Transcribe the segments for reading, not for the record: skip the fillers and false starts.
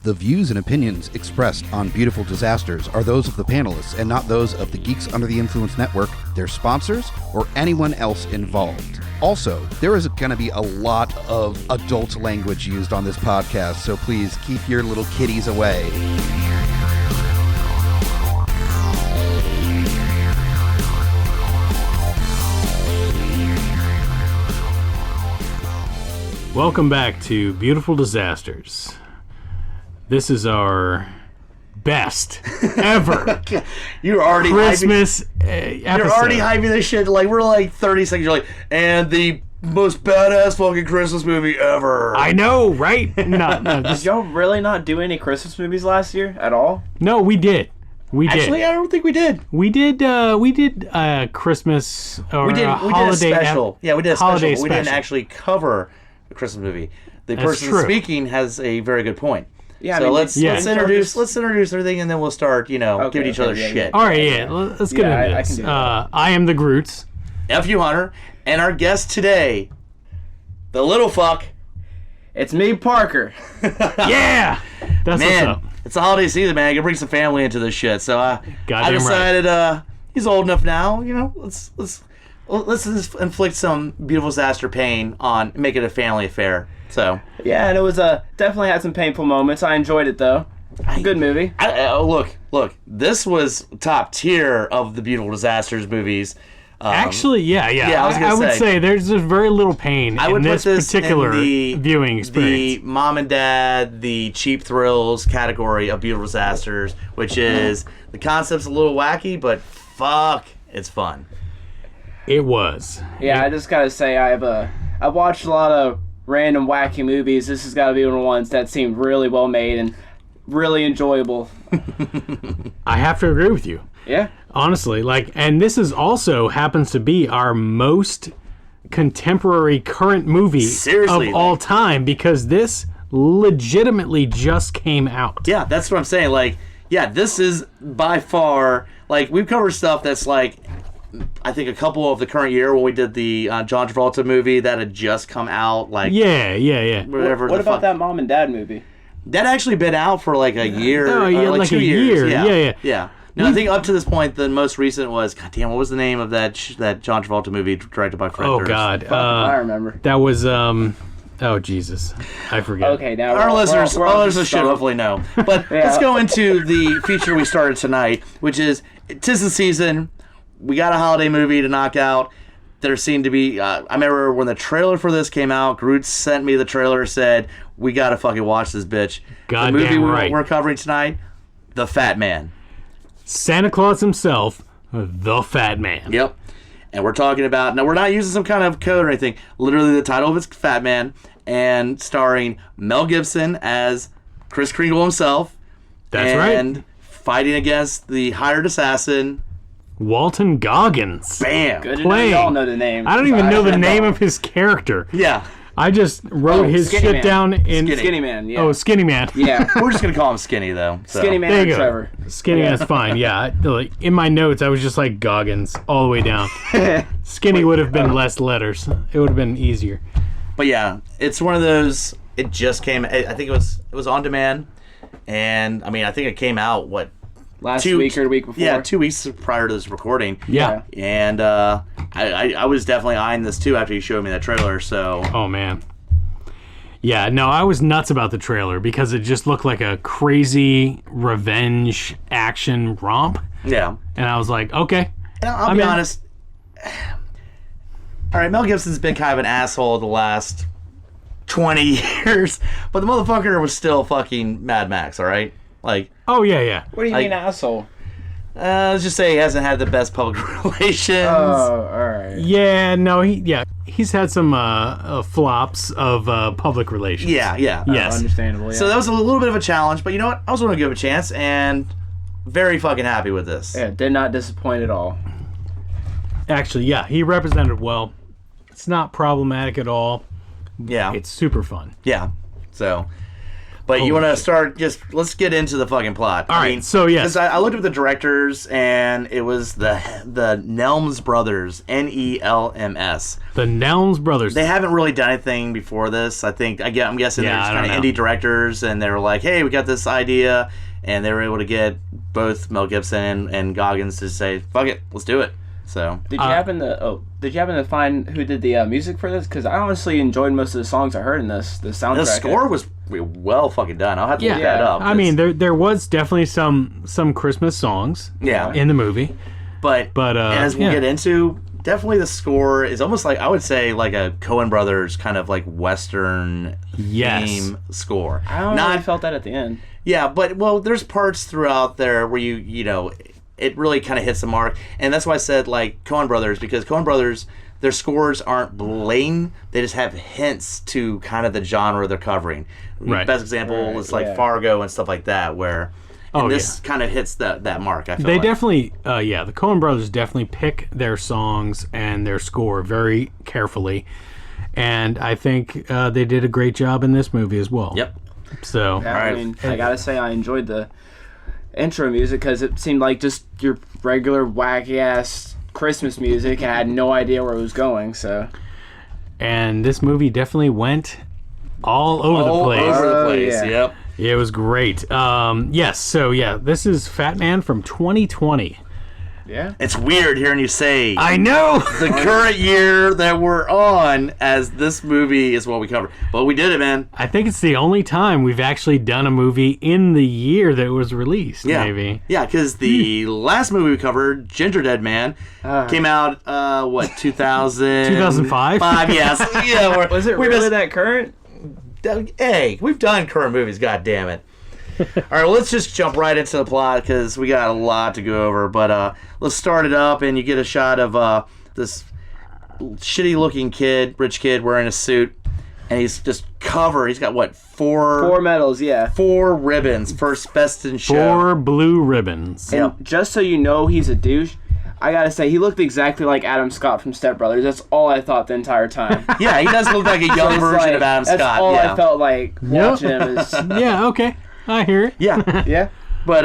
The views and opinions expressed on Beautiful Disasters are those of the panelists and not those of the Geeks Under the Influence Network, their sponsors, or anyone else involved. Also, there is going to be a lot of adult language used on this podcast, so please keep your little kitties away. Welcome back to Beautiful Disasters. This is our best ever You're already Christmas episode. You're already hyping this shit. Like, we're like 30 seconds. You're like, and the most badass fucking Christmas movie ever. I know, right? No, Did y'all really not do any Christmas movies last year at all? no, we did. Actually, I don't think we did. We did Christmas or We did a holiday special. Yeah, we did a special. holiday But we didn't special. actually cover a Christmas movie. The That's person true. speaking has a very good point. Yeah, So I mean, let's Yeah. introduce everything, and then we'll start, giving each other yeah, shit. All right, yeah, let's get Yeah, into I this. can do that. I am the Grutz. F.U. Hunter, and our guest today, the little fuck. It's me, Parker. Yeah, that's Man, what's up. it's the holiday season, man. I can bring some family into this shit. So I Goddamn decided he's old enough now. Let's just inflict some beautiful disaster pain on, make it a family affair. So Yeah, and it was definitely had some painful moments. I enjoyed it though. Good movie. look. This was top tier of the beautiful disasters movies. Actually, yeah. I was would say say there's just very little pain I in would this put this particular in the viewing experience. The mom and dad, the cheap thrills category of beautiful disasters, which is the concept's a little wacky, but fuck, it's fun. It was. Yeah, I just gotta say I've watched a lot of random wacky movies. This has got to be one of the ones that seemed really well made and really enjoyable. I have to agree with you. Yeah. Honestly, and this is also happens to be our most contemporary current movie Seriously, of all time because this legitimately just came out. Yeah, that's what I'm saying. Like, yeah, this is by far, like, we've covered stuff that's like, I think a couple of the current year when we did the John Travolta movie that had just come out. Like, Yeah. whatever. What about that mom and dad movie? That actually been out for like a year. Oh, yeah, like like 2 a years. year. Yeah. No, I think up to this point, the most recent was, goddamn, what was the name of that John Travolta movie directed by Fred Oh Durst? God. I remember. That was oh Jesus. I forget. Okay, now Our listeners should should hopefully know. But let's go into the feature we started tonight, which is, 'tis the season. We got a holiday movie to knock out. There seemed to be, I remember when the trailer for this came out, Grutz sent me the trailer, said, we gotta fucking watch this bitch. Goddamn the movie right. we're covering tonight, The Fatman. Santa Claus himself, the Fat Man. Yep. And we're talking about, now we're not using some kind of code or anything, literally the title of it's Fatman, and starring Mel Gibson as Kris Kringle himself. That's and right. fighting against the hired assassin, Walton Goggins. Bam. Good to know Playing. y'all know the name. I don't even know the name of his character. Yeah. I just wrote his Skinny shit Man. down in Skinny Man, yeah. Oh, Skinny Man. Yeah. We're just going to call him Skinny, though. So. Skinny Man There and you go. Trevor. Skinny Man's fine. Yeah. Like, in my notes, I was just like Goggins all the way down. Skinny would have been less letters. It would have been easier. But yeah, it's one of those, it just came, I think it was on demand. And, I mean, I think it came out, Last week or the week before. Yeah, 2 weeks prior to this recording. Yeah. And I was definitely eyeing this too after you showed me that trailer. So Oh man. Yeah, no, I was nuts about the trailer because it just looked like a crazy revenge action romp. yeah, And I was like, okay. and I'll be honest. All right, Mel Gibson's been kind of an asshole the last 20 years, but the motherfucker was still fucking Mad Max. All right, like, Oh, yeah. What do you mean, asshole? let's just say he hasn't had the best public relations. Oh, alright. Yeah, no, he's had some flops of public relations. Yeah. Yes. Understandable, yeah. So that was a little bit of a challenge, but you know what? I was going to give him a chance, and very fucking happy with this. Yeah, did not disappoint at all. Actually, yeah, he represented well. It's not problematic at all. Yeah. It's super fun. Yeah. So, But you Holy want to shit. start, let's get into the fucking plot. All right, so yes. Because I looked up the directors, and it was the Nelms brothers, Nelms. The Nelms brothers. They haven't really done anything before this. I'm guessing they're Yeah, just I kind of don't know. indie directors, and they were like, hey, we got this idea, and they were able to get both Mel Gibson and Goggins to say, fuck it, let's do it. So Did you happen to find who did the music for this? Because I honestly enjoyed most of the songs I heard in the soundtrack. the score was well fucking done. I'll have to look that up. I mean, there was definitely some Christmas songs Yeah. in the movie. But as we'll get into, definitely the score is almost like, I would say, like a Coen Brothers kind of like Western theme score. I don't know. I felt that at the end. Yeah, but there's parts throughout there where you know, it really kind of hits the mark, and that's why I said like Coen Brothers, because Coen Brothers, their scores aren't blatant; they just have hints to kind of the genre they're covering. Right. Best example is like Fargo and stuff like that, where this kind of hits that mark. I feel They like. definitely, the Coen brothers definitely pick their songs and their score very carefully, and I think they did a great job in this movie as well. Yep. So, Yeah, I mean, I gotta say I enjoyed the intro music because it seemed like just your regular wacky ass Christmas music. I had no idea where it was going. So, and this movie definitely went all over the place. All over the place. yeah. Yep. It was great. Yes. So this is Fatman from 2020. yeah. It's weird hearing you say I know. the current year that we're on as this movie is what we covered. But we did it, man. I think it's the only time we've actually done a movie in the year that it was released. Yeah. Maybe. Yeah, because the last movie we covered, Ginger Dead Man, came out, 2000? 2005? Yes. Yeah, Was it really that current? Hey, we've done current movies, God damn it. All right, well, let's just jump right into the plot because we got a lot to go over. But let's start it up, and you get a shot of this shitty-looking kid, rich kid, wearing a suit, and he's just covered. He's got, what, Four medals, yeah. 4 ribbons, first best in show. 4 blue ribbons. Yep. Just so you know he's a douche, I gotta say, he looked exactly like Adam Scott from Step Brothers. That's all I thought the entire time. Yeah, he does look like a young It's version like, of Adam that's Scott. all Yeah. I felt like watching him. Is, Yeah. Okay. I hear it. Yeah. yeah. But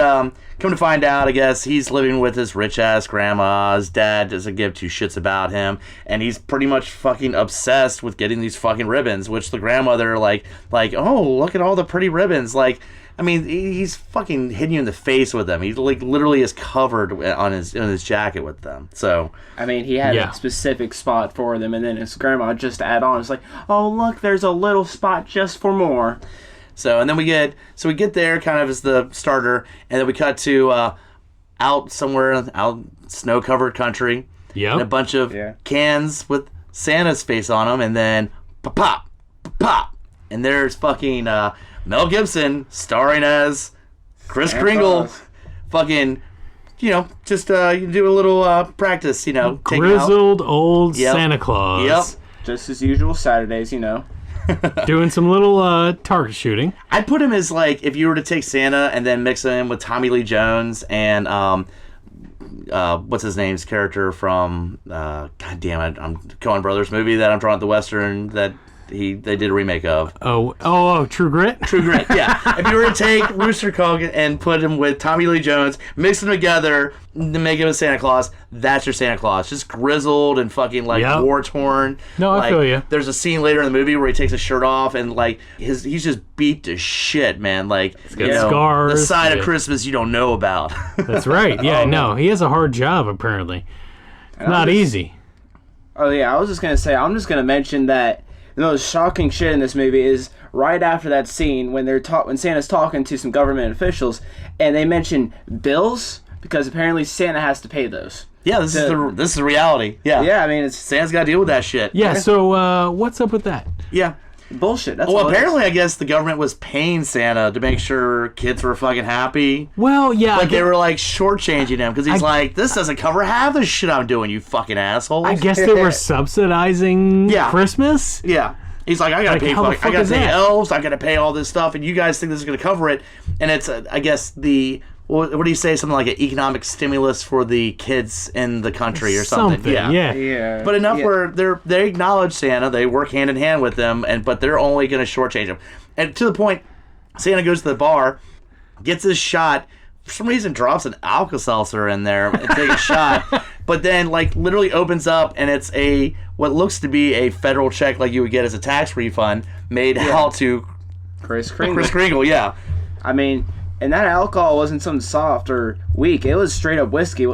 come to find out, I guess he's living with his rich ass grandma. His dad doesn't give 2 shits about him, and he's pretty much fucking obsessed with getting these fucking ribbons. Which the grandmother like, oh, look at all the pretty ribbons. Like, I mean, he's fucking hitting you in the face with them. He like literally is covered on his jacket with them. So I mean, he had Yeah. a specific spot for them, and then his grandma just to add on. It's like, oh, look, there's a little spot just for more. and then we get there kind of as the starter, and then we cut to out somewhere out snow covered country. Yep. And a bunch of Yeah. cans with Santa's face on them, and then pop, pop, and there's fucking Mel Gibson starring as Kris Santa Kringle, Claus. fucking, just you do a little practice, taking out. Grizzled old Yep. Santa Claus. Yep. Just as usual, Saturdays, you know. Doing some little target shooting. I'd put him as like if you were to take Santa and then mix him with Tommy Lee Jones and what's his name's character from God damn it, Coen Brothers movie that I'm drawing the Western that they did a remake of. Oh, True Grit. True Grit, yeah. If you were to take Rooster Cog and put him with Tommy Lee Jones, mix them together to make him a Santa Claus, that's your Santa Claus. Just grizzled and fucking like Yep. war torn. No, I like, feel ya. There's a scene later in the movie where he takes his shirt off and like he's just beat to shit, man. Like got scars. the side of Yeah. Christmas you don't know about. That's right. Yeah, no, he has a hard job apparently. It's not easy. Oh, yeah, I was just going to say, I'm just going to mention that the most shocking shit in this movie is right after that scene when when Santa's talking to some government officials and they mention bills because apparently Santa has to pay those. Yeah, this is the reality. Yeah. Yeah, I mean, it's Santa's got to deal with that shit. Yeah. So what's up with that? Yeah. bullshit. That's Well, all it is. apparently, I guess the government was paying Santa to make sure kids were fucking happy. Well, yeah. Like, they were, like, shortchanging him because he's like, this doesn't cover half the shit I'm doing, you fucking assholes. I guess they were subsidizing Yeah. Christmas. Yeah. He's like, I gotta pay, how the I fuck gotta is pay that? elves, I gotta pay all this stuff, and you guys think this is gonna cover it. And it's, I guess, what do you say? Something like an economic stimulus for the kids in the country or something. Yeah. Yeah. But enough Yeah. where they acknowledge Santa, they work hand in hand with them, but they're only going to shortchange him. And to the point, Santa goes to the bar, gets his shot. For some reason, drops an Alka-Seltzer in there and takes a shot. But then, like, literally opens up, and it's what looks to be a federal check like you would get as a tax refund made out to Kris Kringle. Kris Kringle, yeah. I mean, and that alcohol wasn't something soft or weak. It was straight up whiskey.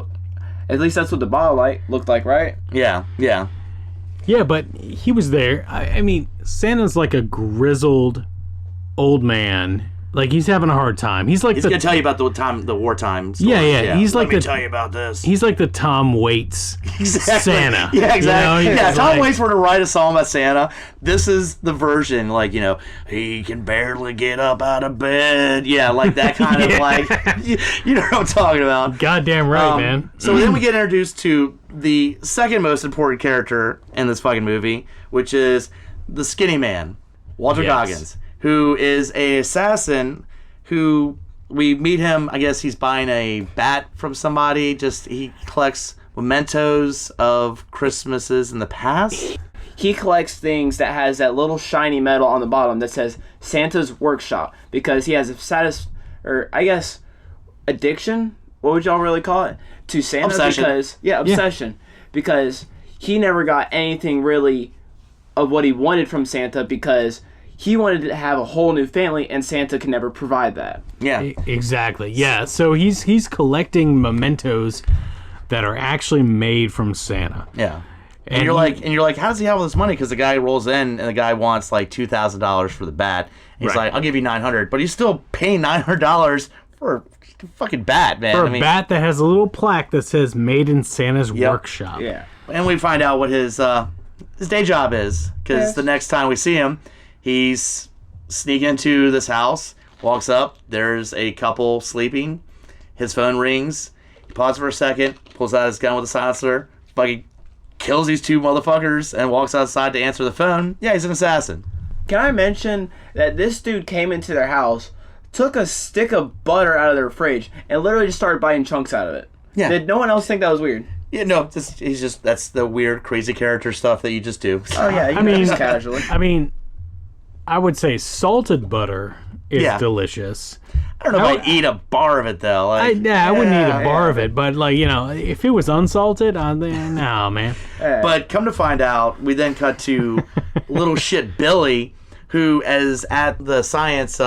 At least that's what the bottle looked like, right? Yeah. Yeah, but he was there. I mean, Santa's like a grizzled old man. Like, he's having a hard time. He's like he's gonna tell you about the wartime story. Yeah. He's like Let me tell you about this. He's like the Tom Waits Santa. Yeah, exactly. You know? Yeah, Tom like, Waits were to write a song about Santa. This is the version, like, he can barely get up out of bed. Yeah, like that kind of like, you know what I'm talking about. Goddamn right, man. So then we get introduced to the second most important character in this fucking movie, which is the skinny man, Walter Goggins, who is a assassin who we meet him, I guess he's buying a bat from somebody. He collects mementos of Christmases in the past. He collects things that has that little shiny metal on the bottom that says Santa's Workshop, because he has a addiction, what would y'all really call it, to Santa? Obsession. Obsession. Because he never got anything really of what he wanted from Santa, because he wanted to have a whole new family, and Santa could never provide that. Yeah, exactly. Yeah, so he's collecting mementos that are actually made from Santa. Yeah, and you're like, how does he have all this money? Because the guy rolls in and the guy wants like $2,000 for the bat. And he's like, I'll give you $900, but he's still paying $900 for a fucking bat, man. For a bat that has a little plaque that says "Made in Santa's Workshop." Yeah, and we find out what his day job is, because the next time we see him, he's sneaking into this house, walks up, there's a couple sleeping, his phone rings, he pauses for a second, pulls out his gun with a silencer, fucking kills these two motherfuckers, and walks outside to answer the phone. Yeah, he's an assassin. Can I mention that this dude came into their house, took a stick of butter out of their fridge, and literally just started biting chunks out of it? Yeah. Did no one else think that was weird? Yeah, no, that's the weird, crazy character stuff that you just do. Oh yeah, just casually. I mean, I would say salted butter is delicious. I don't know if I'd eat a bar of it, though. Like, I wouldn't eat a bar of it, but, like, if it was unsalted, no, man. But come to find out, we then cut to little shit Billy, who is at the science,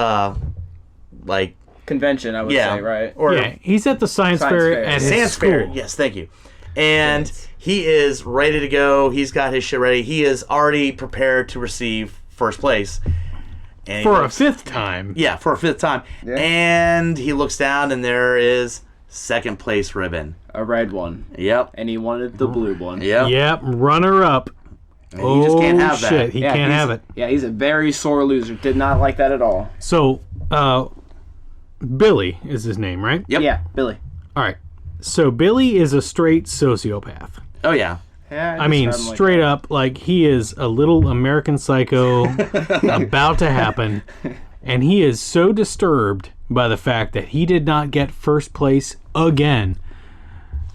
convention, I would say, right? Or he's at the science fair at his Science school. fair, yes, thank you. And he is ready to go. He's got his shit ready. He is already prepared to receive first place. And for a fifth time. Yeah, for a fifth time. Yeah. And he looks down, and there is second place ribbon. A red one. Yep. And he wanted the blue one. Yep, runner up. And he just can't have that. Shit, he can't have it. Yeah, he's a very sore loser. Did not like that at all. So, Billy is his name, right? Yep. Yeah, Billy. All right. So Billy is a straight sociopath. Oh, yeah. Yeah, I mean, straight up, like, he is a little American Psycho about to happen, and he is so disturbed by the fact that he did not get first place again.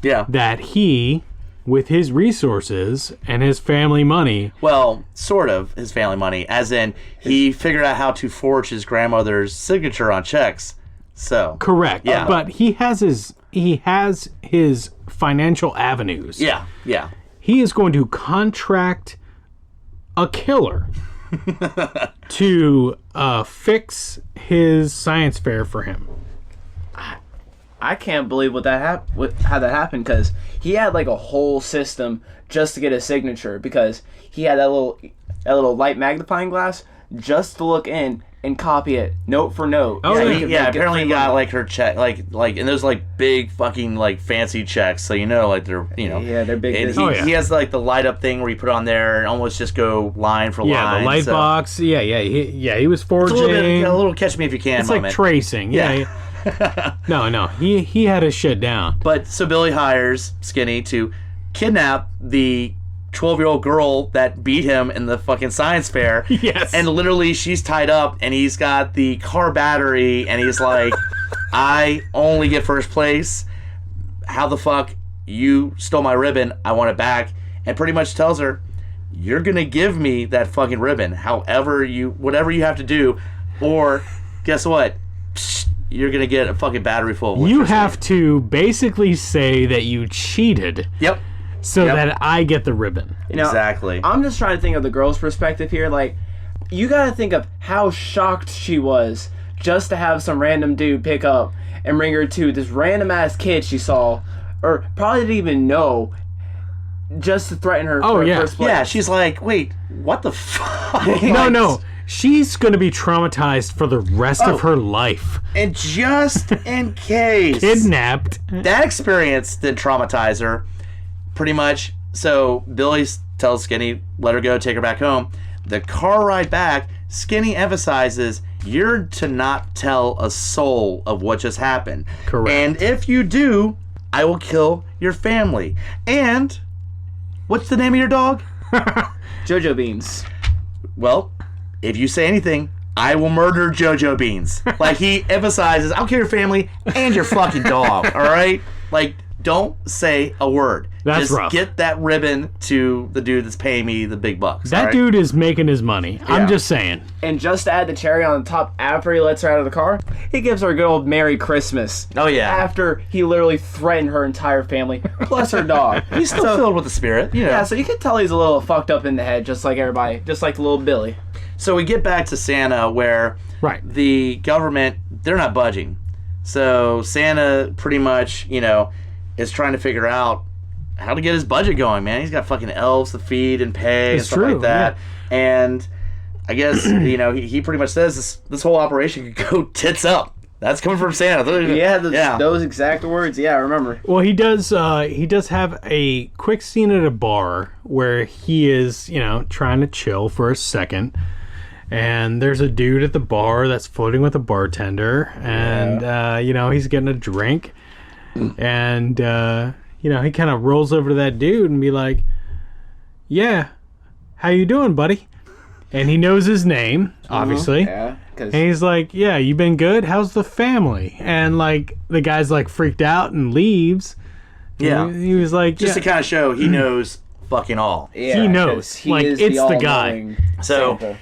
Yeah. That he, with his resources and his family money... Well, sort of his family money, as in he figured out how to forge his grandmother's signature on checks. So correct. Yeah. But he has his financial avenues. Yeah. Yeah. He is going to contract a killer to fix his science fair for him. I can't believe how that happened, because he had like a whole system just to get his signature, because he had that little light magnifying glass just to look in and copy it note for note. Oh yeah, apparently he got like her check, like and those like big fucking like fancy checks, so like they're yeah, they're big. And he has like the light up thing where you put on there and almost just go line for line. Yeah, the light box. Yeah, he was forging. A little catch me if you can. It's moment. Like tracing. Yeah. No, he had his shit down. But so Billy hires Skinny to kidnap the 12-year-old girl that beat him in the fucking science fair. Yes. And literally she's tied up and he's got the car battery and he's like, I only get first place. How the fuck you stole my ribbon? I want it back. And pretty much tells her, you're going to give me that fucking ribbon. Whatever you have to do, or guess what? Psst, you're gonna get a fucking battery full of You electricity. have to basically say that you cheated Yep. so that I get the ribbon. You know, Exactly. I'm just trying to think of the girl's perspective here. Like, you gotta think of how shocked she was just to have some random dude pick up and bring her to this random ass kid she saw, or probably didn't even know, just to threaten her Oh, for yeah. the first place. Yeah, she's like, wait, what the fuck? No. She's going to be traumatized for the rest of her life. And just in case Kidnapped. that experience did traumatize her, pretty much. So Billy tells Skinny, let her go, take her back home. The car ride back, Skinny emphasizes, you're to not tell a soul of what just happened. Correct. And if you do, I will kill your family. And what's the name of your dog? JoJo Beans. Well, if you say anything, I will murder JoJo Beans. Like, he emphasizes, I'll kill your family and your fucking dog, all right? Like, don't say a word. That's Just rough. get that ribbon to the dude that's paying me the big bucks. That all right? dude is making his money. I'm Yeah. just saying. And just to add the cherry on the top, after he lets her out of the car, he gives her a good old Merry Christmas. Oh, yeah. After he literally threatened her entire family, plus her dog. He's still filled with the spirit, you know. Yeah, so you can tell he's a little fucked up in the head, just like everybody, just like the little Billy. So we get back to Santa, where Right. the government, they're not budging. So Santa pretty much, you know, is trying to figure out how to get his budget going, man. He's got fucking elves to feed and pay and It's stuff true, like that. And I guess, you know, he pretty much says this whole operation could go tits up. That's coming from Santa. Yeah, those exact words. Yeah, I remember. Well, he does have a quick scene at a bar where he is, you know, trying to chill for a second. And there's a dude at the bar that's flirting with a bartender. And, you know, he's getting a drink. And, you know, he kind of rolls over to that dude and be like, yeah, how you doing, buddy? And he knows his name, obviously. Yeah, because And he's like, yeah, you been good? How's the family? And, like, the guy's, like, freaked out and leaves. Yeah. And he was like, Just yeah. to kind of show he knows fucking all. yeah, he knows. 'cause he Like, is it's the guy. all-knowing So Santa.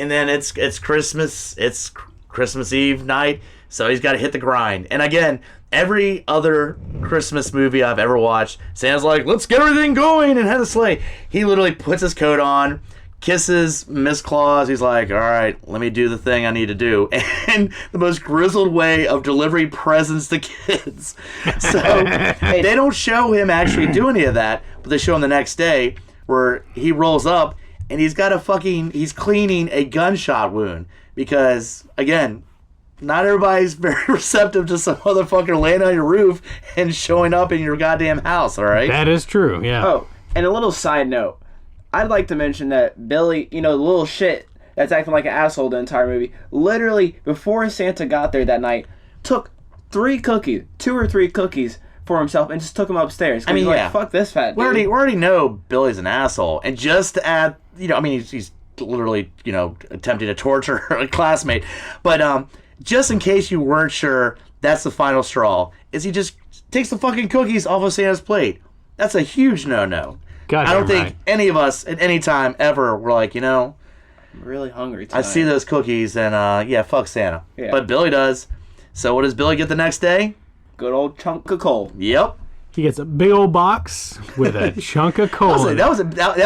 and then it's Christmas. It's Christmas Eve night. So he's got to hit the grind. And again, every other Christmas movie I've ever watched, Santa's like, let's get everything going and head a sleigh. He literally puts his coat on, kisses Miss Claus. He's like, all right, let me do the thing I need to do. And the most grizzled way of delivering presents to kids. So they don't show him actually do any of that, but they show him the next day where he rolls up and he's cleaning a gunshot wound. Because, again, not everybody's very receptive to some motherfucker laying on your roof and showing up in your goddamn house, all right? That is true, yeah. Oh, and a little side note. I'd like to mention that Billy, you know, the little shit that's acting like an asshole the entire movie, literally, before Santa got there that night, took 2 or 3 cookies for himself and just took them upstairs. I mean, yeah. fuck this fat We dude. already know Billy's an asshole. And just to add, you know, I mean, he's literally, you know, attempting to torture a classmate. But just in case you weren't sure, that's the final straw, is he just takes the fucking cookies off of Santa's plate. That's a huge no-no. God I don't damn think right. any of us at any time ever were like, you know, I'm really hungry tonight. I see those cookies and, yeah, fuck Santa. Yeah. But Billy does. So what does Billy get the next day? Good old chunk of coal. Yep. He gets a big old box with a chunk of coal in it. That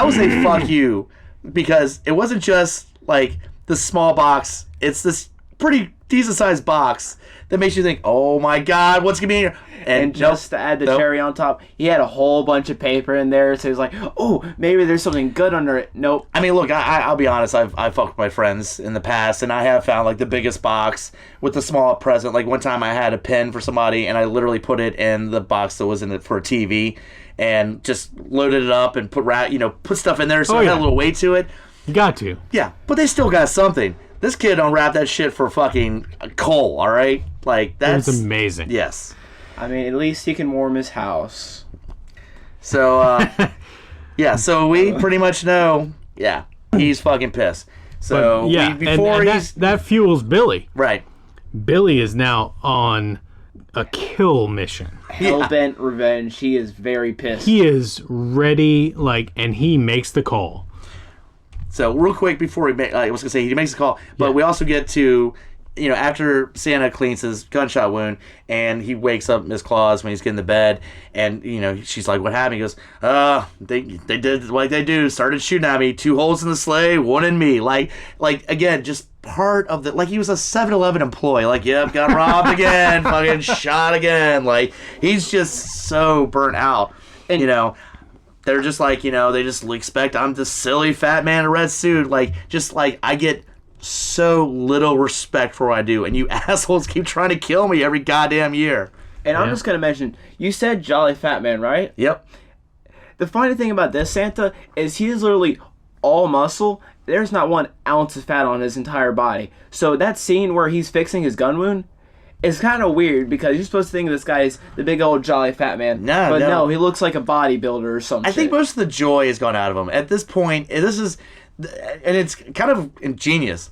was a fuck you, because it wasn't just like the small box. It's this pretty decent sized box that makes you think, oh my god, what's gonna be in here? And just to add the cherry on top, he had a whole bunch of paper in there, so he's like, oh, maybe there's something good under it. Nope. I mean, look, I'll be honest. I've fucked with my friends in the past, and I have found like the biggest box with the small present. Like one time, I had a pen for somebody, and I literally put it in the box that was in it for a TV, and just loaded it up and put stuff in there so it had a little weight to it. You got to. Yeah, but they still got something. This kid unwrapped that shit for fucking coal. All right, like that's amazing. Yes. I mean, at least he can warm his house. So, yeah, so we pretty much know, yeah, he's fucking pissed. So, But, yeah, before and he's... that fuels Billy. Right. Billy is now on a kill mission. Hellbent revenge. He is very pissed. He is ready, and he makes the call. So, real quick before he makes... I was going to say he makes the call, but we also get to after Santa cleans his gunshot wound and he wakes up Miss Claus when he's getting to bed, and she's like, "What happened?" He goes, they did like they do, started shooting at me, 2 holes in the sleigh, 1 in me." Like again, just part of the, like, he was a 7-Eleven employee, like, yep, got robbed again, fucking shot again. Like, he's just so burnt out. And they're just like, they just expect I'm the silly fat man in a red suit. Like, just like, I get so little respect for what I do, and you assholes keep trying to kill me every goddamn year. And I'm just gonna mention, you said Jolly Fat Man, right? Yep. The funny thing about this Santa is he's literally all muscle. There's not 1 ounce of fat on his entire body. So that scene where he's fixing his gun wound is kind of weird, because you're supposed to think this guy's the big old Jolly Fat Man. No, he looks like a bodybuilder or something. I think most of the joy has gone out of him. At this point, and it's kind of ingenious.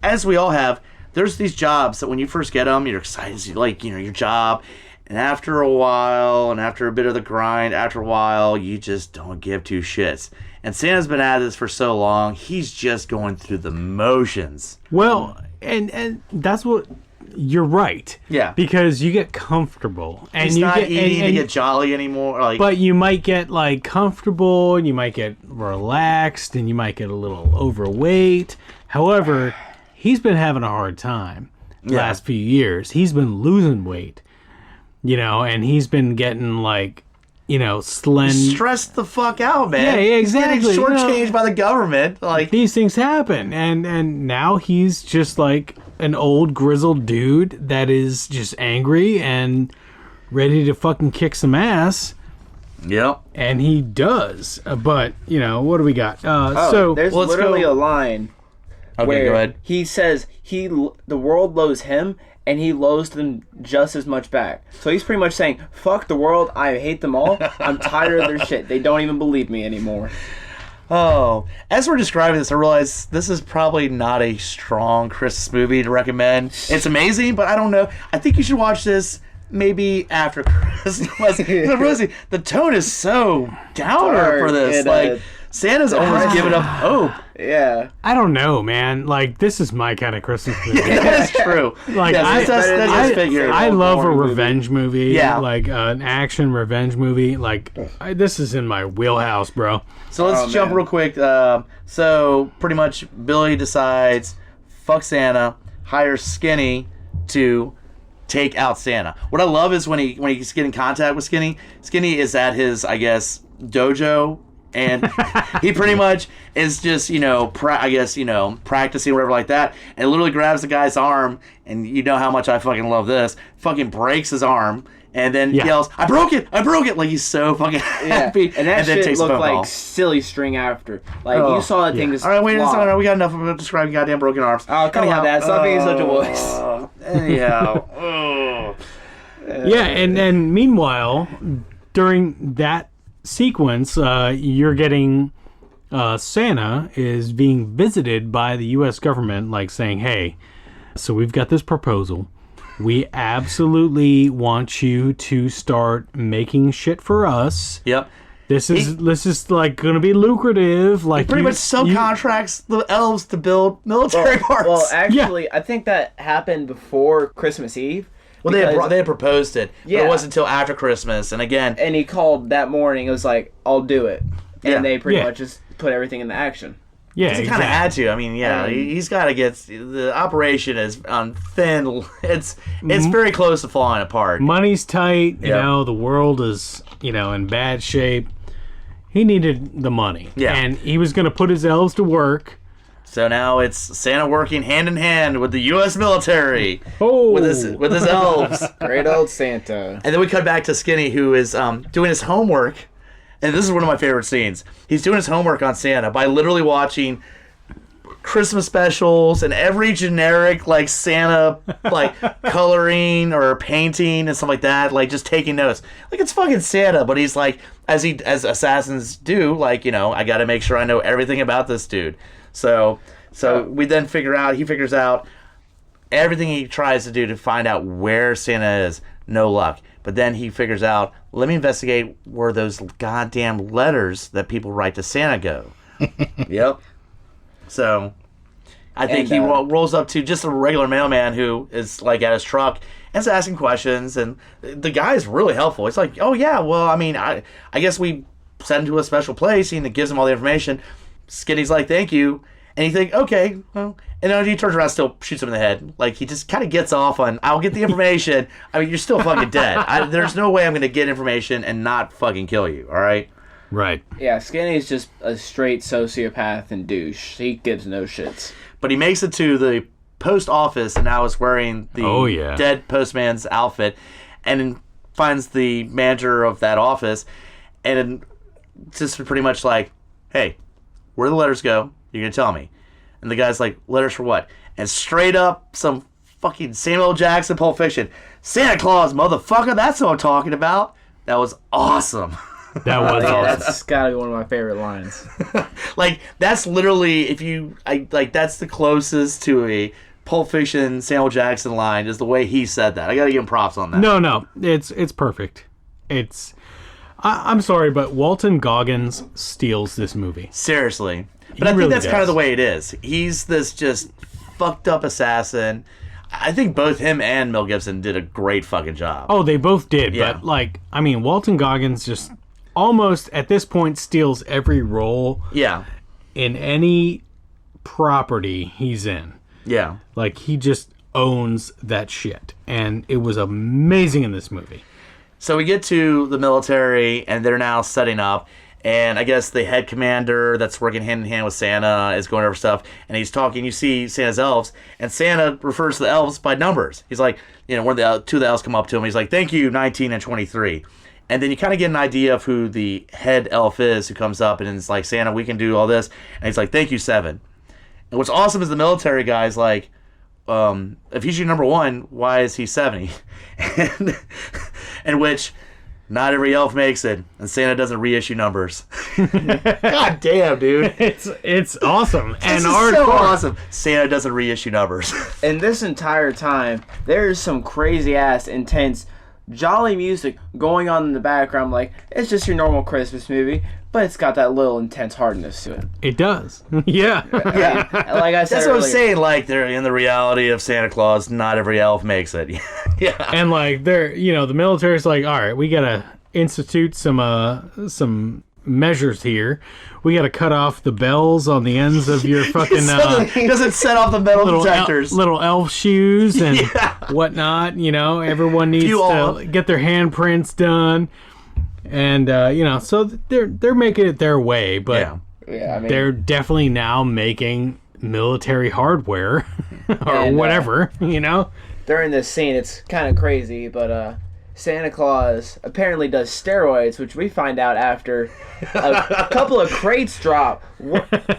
As we all have, there's these jobs that when you first get them, you're excited, you like, your job. And after a while, and after a bit of the grind, after a while, you just don't give 2 shits. And Santa's been at this for so long, he's just going through the motions. Well, and that's what... You're right. Yeah. Because you get comfortable. And he's you not get, eating to get jolly anymore. Like, but you might get, like, comfortable, and you might get relaxed, and you might get a little overweight. However, he's been having a hard time the last few years. He's been losing weight, and he's been getting, like, stressed the fuck out, man. Yeah, exactly. He's getting shortchanged by the government. Like, these things happen, and now he's just like an old grizzled dude that is just angry and ready to fucking kick some ass. Yep. And he does. But what do we got? There's literally a line where go ahead. He says the world loathes him, and he loathes them just as much back. So he's pretty much saying, fuck the world, I hate them all, I'm tired of their shit, they don't even believe me anymore. Oh, as we're describing this, I realize this is probably not a strong Christmas movie to recommend. It's amazing, but I don't know. I think you should watch this maybe after Christmas. The tone is so downer for this. Like, Santa's almost giving up hope. Yeah. I don't know, man. Like, this is my kind of Christmas movie. That's true. Like, I love a revenge movie. Yeah. Like, an action revenge movie. Like, this is in my wheelhouse, bro. So let's jump real quick. So pretty much Billy decides, fuck Santa, hires Skinny to take out Santa. What I love is when he's getting in contact with Skinny. Skinny is at his, I guess, dojo. And he pretty much is just, practicing or whatever like that. And literally grabs the guy's arm. And you know how much I fucking love this. Fucking breaks his arm. And then yells, I broke it! Like, he's so fucking happy. And that then shit takes looked the phone like call. silly string after. Like, you saw that thing just All right, wait a flop. second. We got enough of describing goddamn broken arms. Oh, come on, Dad. Stop being such a wuss. Anyhow. Yeah, and meanwhile, during that sequence, you're getting Santa is being visited by the U.S. government, like saying, hey, so we've got this proposal. We absolutely want you to start making shit for us. Yep. This is like going to be lucrative. Like, pretty much subcontracts the elves to build military parts. Well, actually, I think that happened before Christmas Eve. Well, they had proposed it, but it wasn't until after Christmas. And again... And he called that morning, it was like, I'll do it. And they pretty much just put everything into action. Yeah, he kind of had to. I mean, he's got to get... The operation is on thin... It's very close to falling apart. Money's tight, you know, the world is, in bad shape. He needed the money. Yeah. And he was going to put his elves to work. So now it's Santa working hand in hand with the U.S. military. Oh. With his elves. Great old Santa. And then we cut back to Skinny, who is doing his homework. And this is one of my favorite scenes. He's doing his homework on Santa by literally watching Christmas specials and every generic, like, Santa, like, coloring or painting and stuff like that. Like, just taking notes. Like, it's fucking Santa, but he's like, as assassins do, like, I got to make sure I know everything about this dude. So we then he figures out everything he tries to do to find out where Santa is. No luck. But then he figures out, let me investigate where those goddamn letters that people write to Santa go. Yep. So I think he rolls up to just a regular mailman who is like at his truck and is asking questions, and the guy's really helpful. He's like, oh yeah, well, I mean, I guess we send him to a special place, and it gives him all the information. Skinny's like, thank you. And you think, okay, well, and then he turns around and still shoots him in the head. Like, he just kind of gets off on, I'll get the information. I mean, you're still fucking dead. There's no way I'm going to get information and not fucking kill you, all right? Right. Yeah, Skinny's just a straight sociopath and douche. He gives no shits. But he makes it to the post office and now is wearing the dead postman's outfit and finds the manager of that office and just pretty much like, hey, where the letters go? You're going to tell me. And the guy's like, letters for what? And straight up, some fucking Samuel Jackson Pulp Fiction. Santa Claus, motherfucker, that's what I'm talking about. That was awesome. That was awesome. That's gotta be one of my favorite lines. Like, that's literally, that's the closest to a Pulp Fiction Samuel Jackson line is the way he said that. I gotta give him props on that. No, it's perfect. I'm sorry, but Walton Goggins steals this movie. Seriously. But I think that's kind of the way it is. He's this just fucked up assassin. I think both him and Mel Gibson did a great fucking job. Oh, they both did. Yeah. But, like, I mean, Walton Goggins just almost, at this point, steals every role in any property he's in. Yeah. Like, he just owns that shit. And it was amazing in this movie. So we get to the military, and they're now setting up. And I guess the head commander that's working hand in hand with Santa is going over stuff, and he's talking. You see Santa's elves, and Santa refers to the elves by numbers. He's like, two of the elves come up to him. He's like, thank you, 19 and 23. And then you kind of get an idea of who the head elf is who comes up, and it's like, Santa, we can do all this. And he's like, thank you, 7. And what's awesome is the military guy's like, if he's your number 1, why is he 70? And which... not every elf makes it, and Santa doesn't reissue numbers. God damn, dude. It's awesome. And so awesome. Santa doesn't reissue numbers. And this entire time, there's some crazy-ass, intense, jolly music going on in the background. Like, it's just your normal Christmas movie, but it's got that little intense hardness to it. It does. Yeah. Yeah. Like I said that's what I'm saying. Like, they're in the reality of Santa Claus, not every elf makes it. Yeah. And, like, the military's like, all right, we got to institute some measures here. We got to cut off the bells on the ends of your fucking... he doesn't set off the metal detectors. Little elf shoes and whatnot. Everyone needs to get their handprints done. And, so they're making it their way, but they're definitely now making military hardware or whatever, During this scene, it's kind of crazy, but Santa Claus apparently does steroids, which we find out after a couple of crates drop,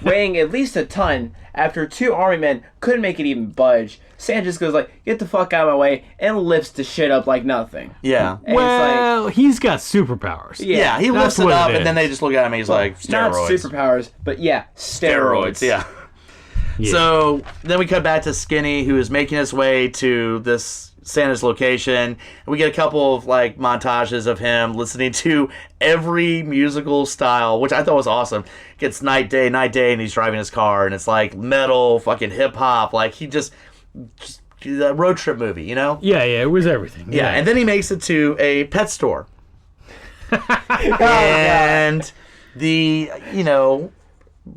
weighing at least a ton, after 2 army men couldn't make it even budge. Santa just goes like, get the fuck out of my way, and lifts the shit up like nothing. Yeah. And well, he's got superpowers. Yeah, he lifts it up, and then they just look at him and he's like, steroids. Not superpowers, but steroids. Yeah. So then we cut back to Skinny, who is making his way to this Santa's location. And we get a couple of like montages of him listening to every musical style, which I thought was awesome. Gets night, day, and he's driving his car, and it's like metal, fucking hip hop. Like he just a road trip movie, Yeah, it was everything. Yeah, and then he makes it to a pet store. And the,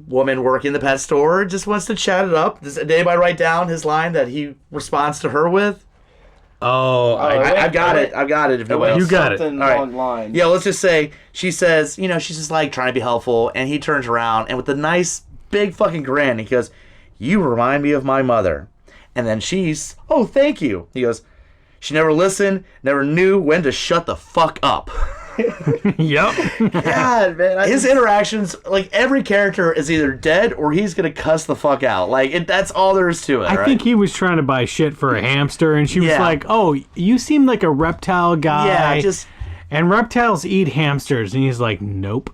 woman working the pet store just wants to chat it up. Did anybody write down his line that he responds to her with? Oh, I've got it. I've got it. If nobody else. You got it. All right. Yeah, let's just say she says, she's just like trying to be helpful, and he turns around and with a nice big fucking grin, he goes, "You remind me of my mother." And then she's, "Oh, thank you." He goes, "She never listened, never knew when to shut the fuck up." Yep. God, man. His interactions, like every character is either dead or he's going to cuss the fuck out. Like, that's all there is to it. I think he was trying to buy shit for a hamster, and she was like, "Oh, you seem like a reptile guy. Yeah, and reptiles eat hamsters." And he's like, "Nope."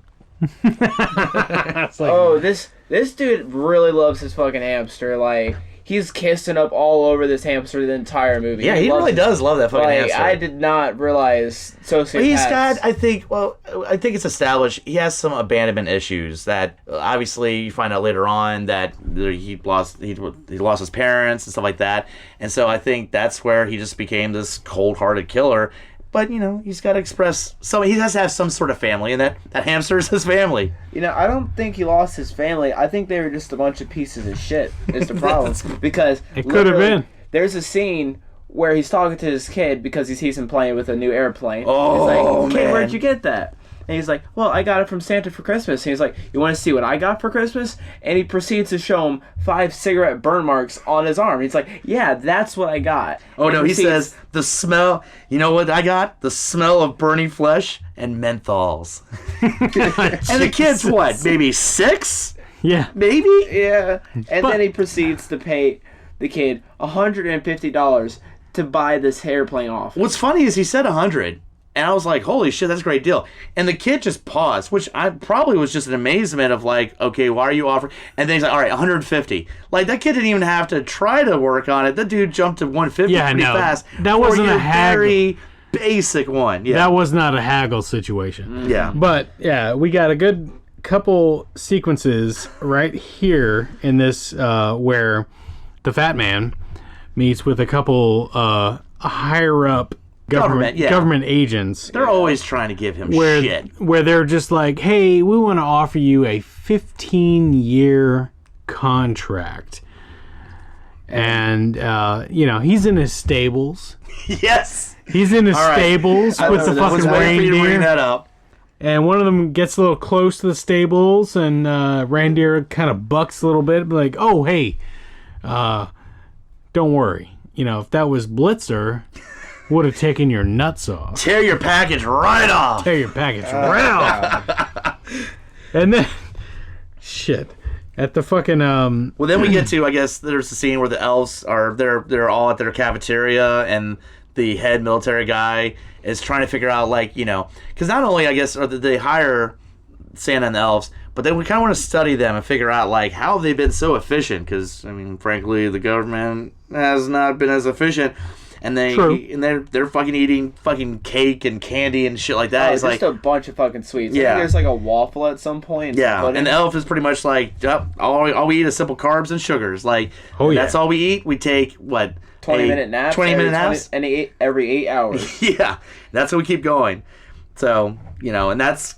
Like, this dude really loves his fucking hamster. Like, he's kissing up all over this hamster the entire movie. Yeah, he really does love that fucking hamster. I did not realize sociopaths. But he's got, I think it's established, he has some abandonment issues that obviously you find out later on that he lost his parents and stuff like that. And so I think that's where he just became this cold-hearted killer. But, he's got to express... So he has to have some sort of family, and that hamster is his family. I don't think he lost his family. I think they were just a bunch of pieces of shit, is the problem. Because... It could have been. There's a scene where he's talking to his kid because he sees him playing with a new airplane. Oh, he's like, kid, man. where'd you get that? And he's like, well, I got it from Santa for Christmas. And he's like, you want to see what I got for Christmas? And he proceeds to show him 5 cigarette burn marks on his arm. He's like, yeah, that's what I got. Oh, no, he says, the smell... You know what I got? The smell of burning flesh and menthols. And the kid's what? Maybe 6? Yeah. Maybe? Yeah. And then he proceeds to pay the kid $150 to buy this airplane off. What's funny is he said 100. And I was like, holy shit, that's a great deal. And the kid just paused, which I probably was just an amazement of like, okay, why are you offering? And then he's like, all right, 150. Like, that kid didn't even have to try to work on it. That dude jumped to 150 pretty fast. That wasn't a haggle. Very basic one. Yeah. That was not a haggle situation. Yeah. But, yeah, we got a good couple sequences right here in this where the Fatman meets with a couple higher-up government agents. They're always trying to give him shit. Where they're just like, hey, we want to offer you a 15-year contract. And, he's in his stables. Yes. He's in his stables with the fucking reindeer. Bring that up. And one of them gets a little close to the stables, and reindeer kind of bucks a little bit, like, oh, hey, don't worry. If that was Blitzer... would have taken your nuts off. Tear your package right off. And then, shit, at the fucking Well, then we get to, I guess, there's the scene where the elves are they're all at their cafeteria, and the head military guy is trying to figure out, like, because not only, I guess, they hire Santa and the elves, but then we kind of want to study them and figure out, like, how have they been so efficient? Because, I mean, frankly, the government has not been as efficient. And they're fucking eating fucking cake and candy and shit like that. It's just like a bunch of fucking sweets. Yeah. I think there's like a waffle at some point. Yeah, and the elf is pretty much like, all we eat is simple carbs and sugars. Like, that's all we eat. We take, 20-minute naps? 20-minute naps? Every 8 hours. Yeah, that's how we keep going. So, and that's,